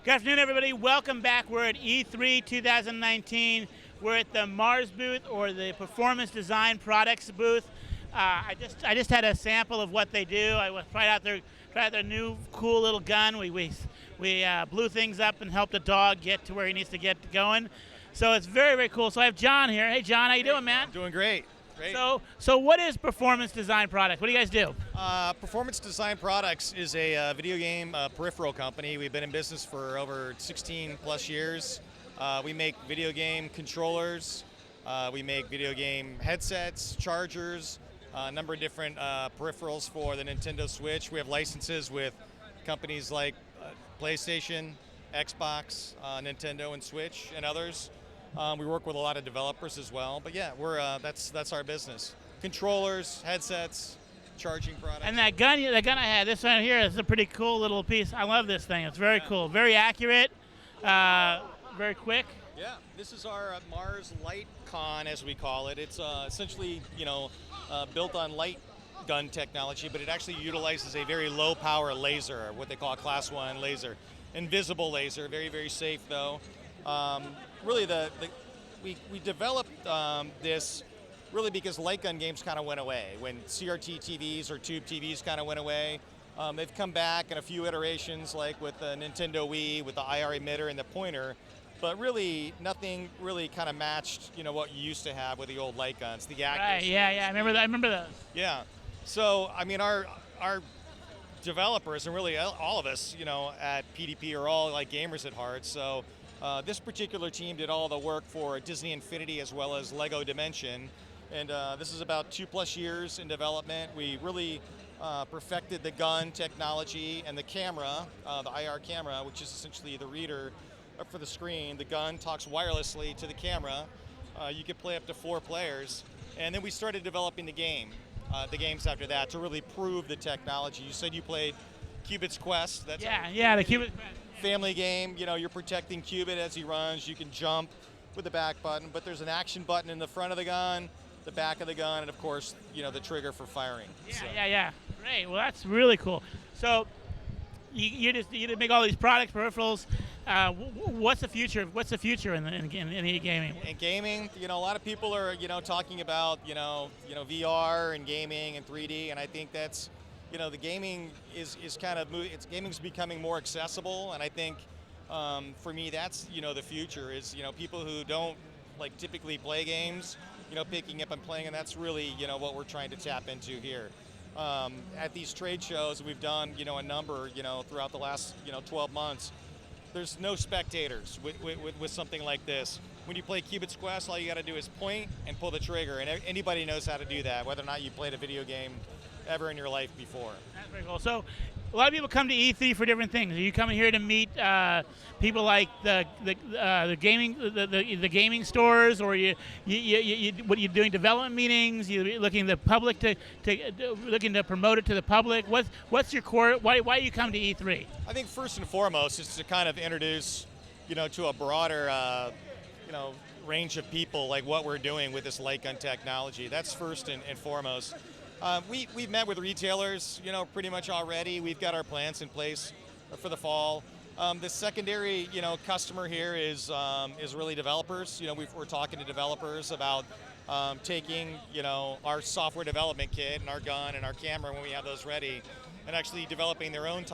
Good afternoon, everybody. Welcome back. We're at E3 2019. We're at the Mars booth, or the Performance Design Products booth. I just had a sample of what they do. I tried out their new cool little gun. We blew things up and helped a dog get to where he needs to get going. So it's very, very cool. So I have John here. Hey, John, how you doing, man? Doing great. Great. So what is Performance Design Products? What do you guys do? Performance Design Products is a video game peripheral company. We've been in business for over 16 plus years. We make video game controllers. We make video game headsets, chargers, a number of different peripherals for the Nintendo Switch. We have licenses with companies like PlayStation, Xbox, Nintendo, and Switch, and others. We work with a lot of developers as well, but yeah, that's our business. Controllers, headsets, charging products. And that gun I had, this one here, is a pretty cool little piece. I love this thing. It's very cool, very accurate, very quick. Yeah, this is our Mars Light Gun, as we call it. It's essentially, built on light gun technology, but it actually utilizes a very low power laser, what they call a class 1 laser. Invisible laser, very, very safe though. Really, we developed this really because light gun games kind of went away. When CRT TVs or tube TVs kind of went away, they've come back in a few iterations, like with the Nintendo Wii, with the IR emitter and the pointer. But really, nothing really kind of matched, what you used to have with the old light guns, the accuracy. Right, yeah, I remember those. Yeah. So, I mean, our developers, and really all of us, at PDP are all like gamers at heart. So. This particular team did all the work for Disney Infinity as well as Lego Dimension, and this is about 2+ years in development. We really perfected the gun technology and the camera, the IR camera, which is essentially the reader for the screen. The gun talks wirelessly to the camera. You could play up to 4 players, and then we started developing the games after that to really prove the technology. You said you played Cuban's Quest. The Cuban Quest. Family game, you're protecting Cuban as he runs. You can jump with the back button, but there's an action button in the front of the gun, the back of the gun, and of course, the trigger for firing. Yeah. Great. Well, that's really cool. So you make all these products, peripherals. What's the future? What's the future in e-gaming? In gaming, a lot of people are, talking about, VR and gaming and 3D, and I think that's. The gaming is kind of gaming's becoming more accessible, and I think for me that's the future is people who don't typically play games, picking up and playing, and that's really what we're trying to tap into here. At these trade shows we've done a number throughout the last 12 months. There's no spectators with something like this. When you play Cuban's Quest, all you got to do is point and pull the trigger, and anybody knows how to do that, whether or not you played a video game ever in your life before. That's very cool. So, a lot of people come to E3 for different things. Are you coming here to meet people like the gaming stores, or what are you doing? Development meetings? You looking the public looking to promote it to the public? What's your core? Why do you come to E3? I think first and foremost is to kind of introduce, to a broader, range of people like what we're doing with this light gun technology. That's first and foremost. We've met with retailers, pretty much already. We've got our plans in place for the fall. The secondary, customer here is really developers. We're talking to developers about taking, our software development kit and our gun and our camera when we have those ready, and actually developing their own